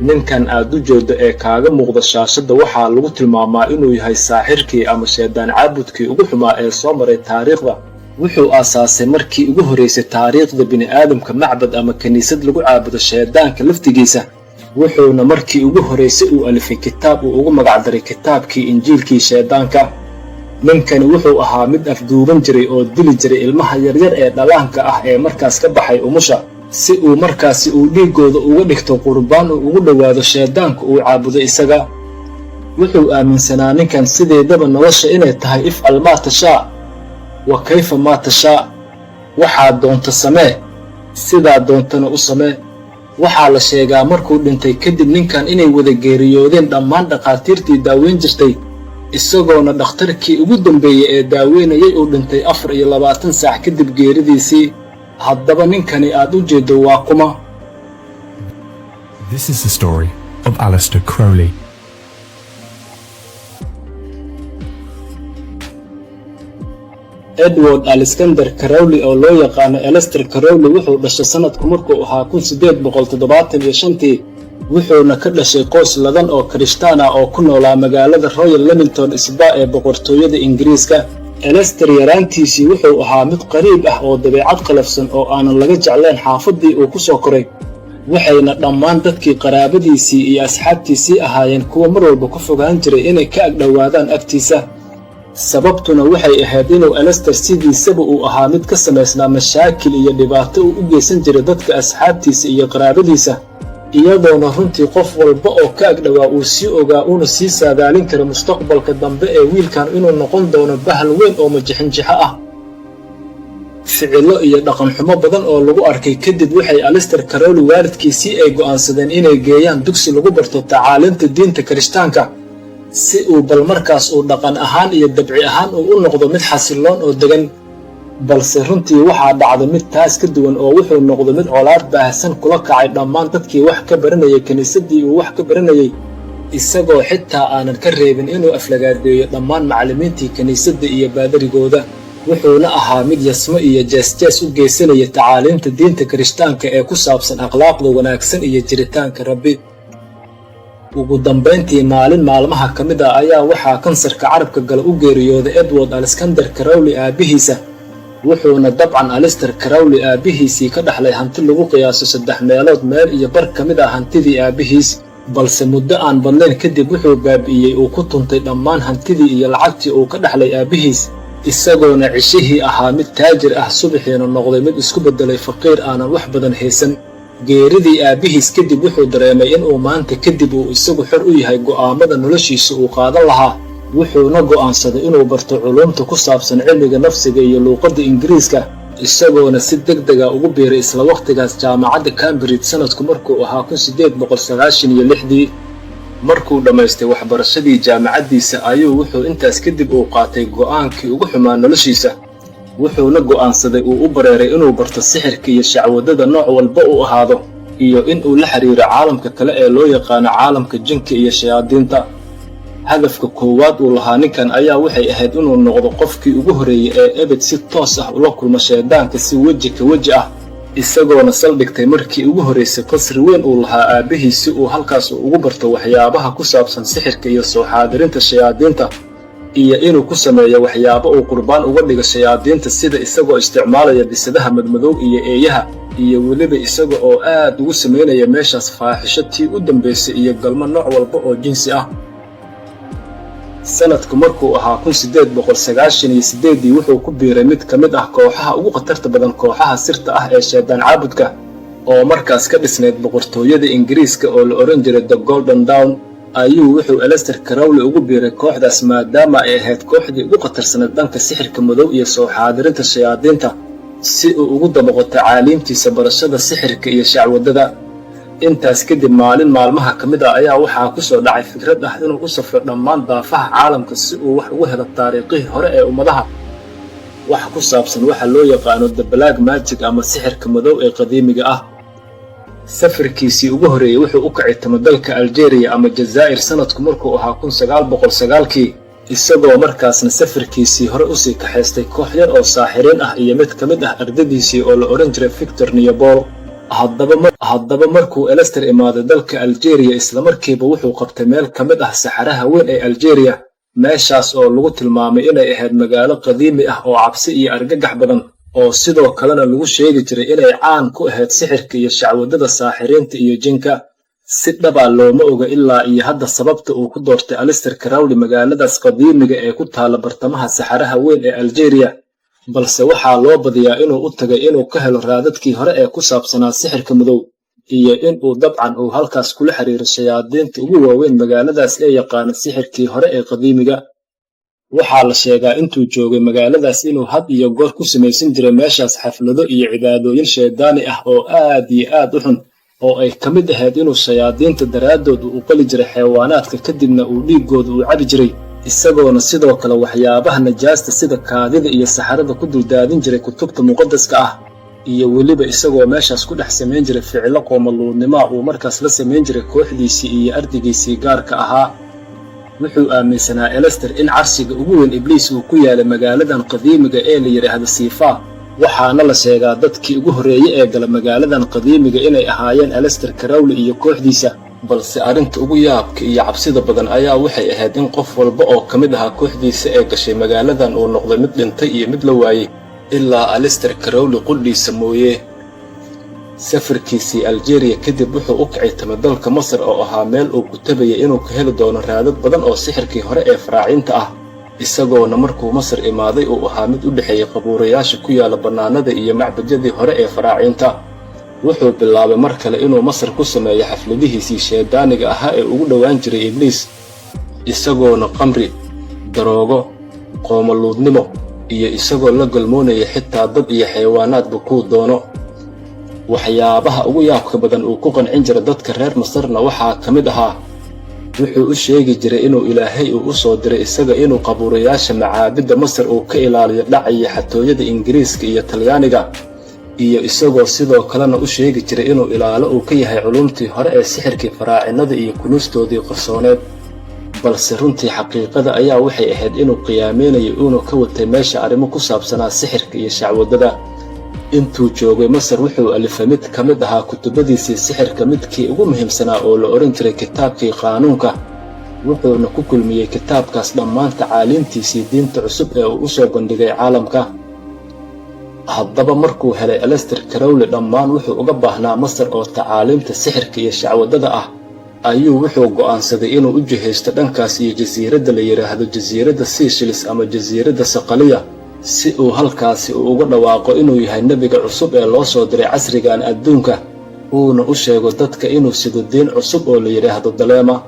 ninkan aad u jeedo ee kaaga muuqda shaashadda waxaa lagu tilmaamaa inuu yahay saaxirkii ama shaydaan caabudkii ugu xumaa ee soo maray taariikhda. wuxuu aasaasay markii ugu horraysay taariikhda bini'aadamka macbad ama kiniisad lagu caabudo shaydaanka laftigiisa, wuxuuna markii ugu horraysay uu alifay kitaab uu ugu magacdaray kitaabkii injiilkii shaydaanka. ninkani wuxuu ahaa mid afduuban jiray oo dili jiray ilmaha yaryar ee dhallaanka ah ee markaas ka baxay umusha, si uu markaasi uu dhiiggooda uga dhigto qurbaan uu ugu dhowaado shaydaanka uu caabudo isaga. wuxuu aaminsanaa ninkan sideedaba nolosha inay tahay ifcal maa tashaa wa kayfa maa tashaa, waxaad doonto samee, sidaa doontana u samee. waxaa la sheegaa markuu dhintay kadib ninkan inay wada geeriyoodeen dhammaan dhakhaatiirtii daaweyn jirtay, isagoona dhakhtarkii ugu dambeeyey ee daaweynayay uu dhintay 24 saac kadib geeridiisii. haddaba ninkani aad u jeedo waa kuma? This is the story of Aleister Crowley. Edward Alexander Crowley oo loo yaqaano Aleister Crowley wuxuu dhashay sanadku markuu ahaa 1875, wuxuuna ka dhashay qoys ladan oo Kirishtaan ah oo ku noolaa magaalada Royal Leamington Spa ee boqortooyada Ingiriiska. Aleister yaraantiisii wuxuu ahaa mid qariib ah oo dabeecad qalafsan oo aanan laga jeclayn xaafaddii uu ku soo koray, waxayna dhammaan dadkii qaraabadiisii iyo asxaabtiisii ahaayeen kuwa mar walba ku fogaan jiray inay ka agdhowaadaan agtiisa. sababtuna waxay ahayd inuu Aleister sidiisaba uu ahaa mid ka samaysnaa mashaakil iyo dhibaato uu u geysan jiray dadka asxaabtiisa iyo qaraabadiisa, iyadoona runtii qof walba oo ka agdhowaa uu sii ogaa uuna sii saadaalin karo mustaqbalka dambe ee wiilkan inuu noqon doono bahal weyn oo majixinjixo ah. ficilo iyo dhaqan xumo badan oo lagu arkay kadib waxay Aleister Crowley waalidkiisii ay go'aansadeen inay geeyaan dugsi lagu barto tacaalinta diinta Kirishtaanka, si uu bal markaas uu dhaqan ahaan iyo dabci ahaan uu u noqdo mid xasiloon oo degan. balse runtii waxaa dhacday mid taas ka duwan oo wuxuu noqday mid colaad baahsan kula kacay dhammaan dadkii wax ka baranayay kiniisaddii uu wax ka baranayay, isagoo xitaa aanan ka reebin inuu aflagaadeeyo dhammaan macallimiintii kiniisadda iyo baadarigooda. wuxuuna ahaa mid yasmo iyo jees-jees u geysanaya tacaaliimta diinta Kirishtaanka ee ku saabsan akhlaaqda wanaagsan iyo jiritaanka Rabbi. ugu dambayntii maalin maalmaha ka mid ah ayaa waxaa kansarka carabka gala u geeriyooday Edward Alexander Crowley aabihiisa, wuxuuna dabcan Aleister Crowley aabihiisii ka dhaxlay hanti lagu qiyaaso 3 meelood meel iyo bar ka mid ah hantidii aabihiis, balse muddo aan badnayn kadib wuxuu baabi'iyey uu ku tuntay dhammaan hantidii iyo lacagtii uu ka dhaxlay aabihiis, isagoona cishihii ahaa mid taajir ah subaxiina noqday mid isku beddelay faqiir aanan wax badan haysan. geeridii aabihiis kadib wuxuu dareemay inuu maanta kadib uu isagu xor u yahay go'aamada noloshiisa uu qaadan lahaa, wuxuuna go'aansaday inuu barto culuumta ku saabsan cilmiga nafsiga iyo luuqadda Ingiriiska, isagoona si degdeg ah ugu biiray isla waqtigaas jaamacadda Cambridge sanadku markuu ahaa 1896. markuu dhammaystay waxbarashadii jaamacaddiisa ayuu wuxuu intaas kadib uu qaatay go'aankii ugu xumaa noloshiisa, wuxuuna go'aansaday uu u bareeray inuu barto sixirka iyo shacwadada nooc walba uu ahaado, iyo inuu la xiriiro caalamka kale ee loo yaqaano caalamka jinka iyo shayaadiinta. hadafka koowaad uu lahaa ninkan ayaa waxay ahayd inuu noqdo qofkii ugu horreeyey ee ebed si toos ah ula kulma shaydaanka si weji ka weji ah, isagoona saldhigtay markii ugu horraysay qasri weyn uu lahaa aabihiis si uu halkaas ugu barto waxyaabaha ku saabsan sixirka iyo soo xaadirinta shayaadiinta, iyo inuu ku sameeyo waxyaabo uu qurbaan uga dhigo shayaadiinta sida isagoo isticmaalaya bisadaha madmadow iyo eeyaha, iyo weliba isaga oo aad ugu samaynaya meeshaas faaxisho tii u dambaysay iyo galmo nooc walba oo jinsi ah. sanadku markuu ahaa 1898 wuxuu ku biiray mid ka mid ah kooxaha ugu khatarta badan kooxaha sirta ah ee shaydaan caabudka oo markaas ka dhisnayd boqortooyada Ingiriiska oo la oran jiray The Golden Dawn. ayuu wuxuu Aleister Crowley ugu biiray kooxdaas maadaama ay ahayd kooxdii ugu khatarsaneed dhanka sixirka madow iyo soo xaadirinta shayaadiinta, si uu ugu dabaqo tacaaliimtiisa barashada sixirka iyo shacwadada. intaas kadib maalin maalmaha ka mid ah ayaa waxaa ku soo dhacay fikrad ah inuu u safro dhammaan daafaha caalamka si uu wax ugu helo taariikhihii hore ee ummadaha, wax ku saabsan waxa loo yaqaano The Black Magic ama sixirka madow ee qadiimiga ah. safarkiisii ugu horreeyay wuxuu u kacay dalka Algeria ama Jazaa'ir sanadku markuu ahaa 1909, isagoo markaasna safarkiisii hore u sii kaxaystay koox yar oo saaxiriin ah iyo mid ka mid ah ardadiisii oo la oran jiray Victor Niobol. haddaba markuu Aleister imaaday dalka Algeria isla markiiba wuxuu qabtay meel ka mid ah saxaraha weyn ee Algeria, meeshaas oo lagu tilmaamay inay ahayd magaalo qadiimi ah oo cabsi iyo argagax badan, oo sidoo kalena lagu sheegi jiray inay caan ku ahayd sixirka iyo shacwadada saaxiriinta iyo jinka. Si dhaba looma oga ilaa iyo hadda sababta uu ku doortay Aleister Crowley magaaladaas qadiimiga ee ku taala bartamaha saxaraha weyn ee Algeria, balse waxaa loo badiyaa inuu u tagay inuu ka helo raadadkii hore ee ku saabsanaa sixirka madow, iyo in uu dabcan uu halkaas kula xiriiro shayaadiinta ugu waaweyn magaaladaas ee yaqaana sixirkii hore ee qadiimiga. waxaa la sheegaa intuu joogay magaaladaas inuu had iyo goor ku samaysan jiray meeshaas xaflado iyo cibaadooyin shaydaani ah oo aad iyo aad u xun, oo ay ka mid ahayd inuu shayaadiinta daraaddood u qali jiray xayawaanaadka kadibna uu dhiiggooda u cabi jiray, isagoona sidoo kale waxyaabaha najaasta sida kaadida iyo saxarada ku duldaadin jiray kutubta muqaddaska ah, iyo weliba isagoo meeshaas ku dhex samayn jiray ficilo qoomaluudnimo uu markaas la samayn jiray kooxdiisii iyo ardaygiisii gaarka ahaa. wuxuu aaminsanaa Aleister in carsiga ugu weyn Ibliis uu ku yaalay magaaladan qadiimiga ee la yidhaahdo Sifa, waxaana la sheegaa dadkii ugu horreeyey ee gala magaaladan qadiimiga inay ahaayeen Aleister Crowley iyo kooxdiisa, balse arrinta ugu yaabka iyo cabsida badan ayaa waxay ahayd in qof walba oo ka mid ahaa kooxdiisa ee gashay magaaladan uu noqday mid dhintay iyo mid la waayey, ilaa Aleister Crowley qudhiisa mooye. safarkiisii Algeria kadib wuxuu u kacay dalka Masar oo ahaa meel uu ku tabayay inuu ka heli doono raadad badan oo sixirkii hore ee faraaciinta ah, isagoona markuu Masar imaaday uu ahaa mid u dhexeeyay qabuurayaasha ku yaala bannaanada iyo macbadyadii hore ee faraaciinta. wuxuu bilaabay mar kale inuu Masar ku sameeyo xafladihiisii shaydaaniga ahaa ee ugu dhowaan jiray Ibliis, isagoona qamri, daroogo, qoomaluudnimo iyo isagoo la galmoonaya xitaa dad iyo xayawaanaadba kuu doono. waxyaabaha ugu yaabka badan uu ku qancin jiray dadka reer Masarna waxaa ka mid ahaa wuxuu u sheegi jiray inuu Ilaahay u soo diray isaga inuu qabuurayaasha macaabidda Masar uu ka ilaaliyo dhaca iyo xatooyada Ingiriiska iyo Talyaaniga, iyo isagoo sidoo kalena u sheegi jiray inuu ilaalo uu ka yahay culumtii hore ee sixirkii faraacinada iyo kunuustoodii qarsooneed. balse runtii xaqiiqada ayaa waxay ahayd inuu qiyaameynayo inuu ka watay meesha arrimo ku saabsanaa sixirka iyo shacwadada. intuu joogay Masar wuxuu alifay mid ka mid ahaa kutubadiisii sixirka midkii ugu muhiimsanaa oo la oran jiray kitaabkii qaanuunka, wuxuuna ku kulmiyey kitaabkaas dhammaan tacaaliimtiisii diinta cusub ee uu u soo bandhigay caalamka. haddaba markuu helay Aleister Crowley dhammaan wuxuu uga baahnaa Masar oo tacaaliimta sixirka iyo shacwadada ah, ayuu wuxuu go'aansaday inuu u jihaysto dhankaas iyo jasiiradda la yidhaahdo jasiiradda Seychelles ama jasiiradda Saqaliya, si uu halkaasi uga dhawaaqo inuu yahay nebiga cusub ee loo soo diray casrigan adduunka, uuna u sheego dadka inuu sido diin cusub oo la yidhaahdo Daleema.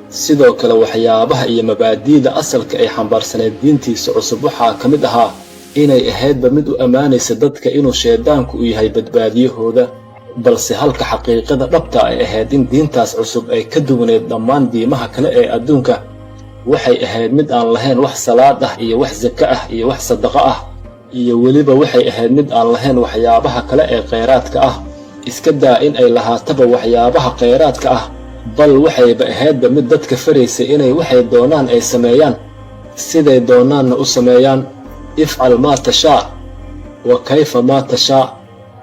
sidoo kale waxyaabaha iyo mabaadi'da asalka ay xambaarsaneyd diintiisa cusub waxaa ka mid ahaa inay ahaydba mid u ammaanaysa dadka inuu shaydaanku u yahay badbaadiyahooda, balse halka xaqiiqada dhabta ay ahayd in diintaas cusub ay ka duwaneyd dhammaan diimaha kale ee adduunka. waxay ahayd mid aan lahayn wax salaad ah iyo wax saka ah iyo wax sadaqo ah, iyo weliba waxay ahayd mid aan lahayn waxyaabaha kale ee kheyraadka ah, iska daa in ay lahaataba waxyaabaha kheyraadka ah, bal waxayba ahaydba mid dadka faraysa inay waxay doonaan ay sameeyaan, siday doonaanna u sameeyaan. ifcal maa tashaa wa kayfa maa tashaa.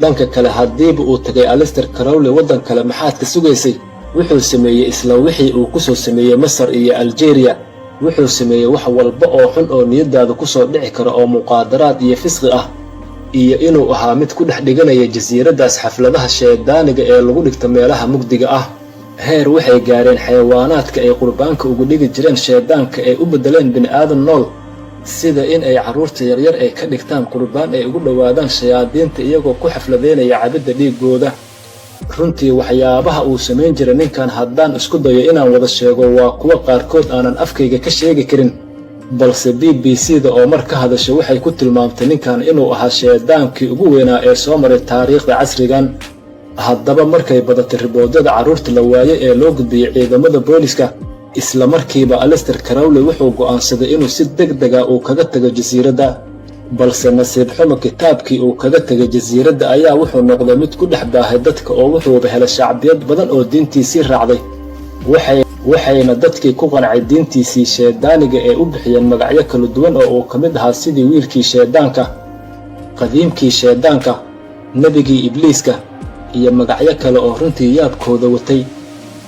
dhanka kale haddiiba uu tagay Aleister Crowley waddan kale maxaad ka sugaysay? wuxuu sameeyey isla wixii uu ku soo sameeyey Masar iyo Algeria. wuxuu sameeyey wax walba oo xun oo niyadaada ku soo dhici kara oo muqaadaraad iyo fisqi ah, iyo inuu ahaa mid ku dhex dhiganaya jasiiraddaas xafladaha shaydaaniga ee lagu dhigto meelaha mugdiga ah. heer waxay gaareen xayawaanaadka ay qurbaanka ugu dhigi jireen shaydaanka ay u beddeleen bini'aadan nool, sida in ay carruurta yaryar ay ka dhigtaan qurbaan ay ugu dhowaadaan shayaadiinta iyagoo ku xafladeynaya cabidda dhiiggooda. runtii waxyaabaha uu samayn jiray ninkan haddaan isku dayo inaan wada sheego waa kuwa qaarkood aanan afkayga ka sheegi karin, balse BBC-da oo mar ka hadasha waxay ku tilmaamtay ninkan inuu ahaa shaydaankii ugu weynaa ee soo maray taariikhda casrigan. haddaba markay badatay riboodyada carruurta la waayay ee loo gudbiyey ciidamada booliska, isla markiiba Aleister Crowley wuxuu go'aansaday inuu si degdega uu kaga tago jasiiradda, balse nasiib xumo kitaabkii uu kaga tegay jasiiradda ayaa wuxuu noqday mid ku dhex baahay dadka oo wuxuuba helay shacbiyad badan oo diintiisii raacday, waxayna dadkii ku qancay diintiisii shaydaaniga ee u bixiyeen magacyo kala duwan oo uu ka mid ahaa sidii wiilkii shaydaanka, qadiimkii shaydaanka, nebigii Ibliiska, iyo magacyo kale oo runtii yaabkooda watay.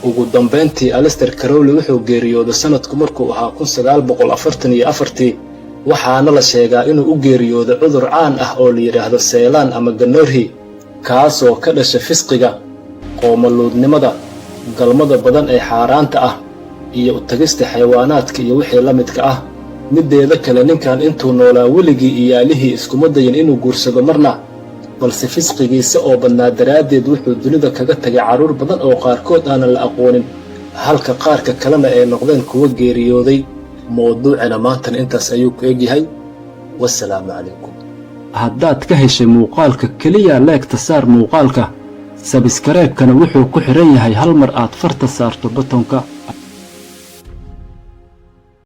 ugu dambayntii Aleister Crowley wuxuu geeriyooday sanadku markuu ahaa 1944 waxaana la sheegaa inuu u geeriyooday cudur caan ah oo la yidhaahdo seelaan ama ganorhi, kaasoo ka dhasha fisqiga, qoomaluudnimada, galmada badan ee xaaraanta ah iyo u tagista xayawaanaadka iyo wixii la midka ah. mideeda kale ninkan intuu noolaa weligii iyaalihii iskuma dayin inuu guursado marna, balse fisqigiisa oo badnaa daraaddeed wuxuu dunida kaga tagay carruur badan oo qaarkood aanan la aqoonin, halka qaarka kalena ay noqdeen kuwa geeriyooday. mawduucina maantana intaas ayuu ku egyahay. wassalaamu calaykum. haddaad ka heshay muuqaalka keliya leegta saar muuqaalka, sabskareebkana wuxuu ku xiran yahay hal mar aad farta saarto batonka.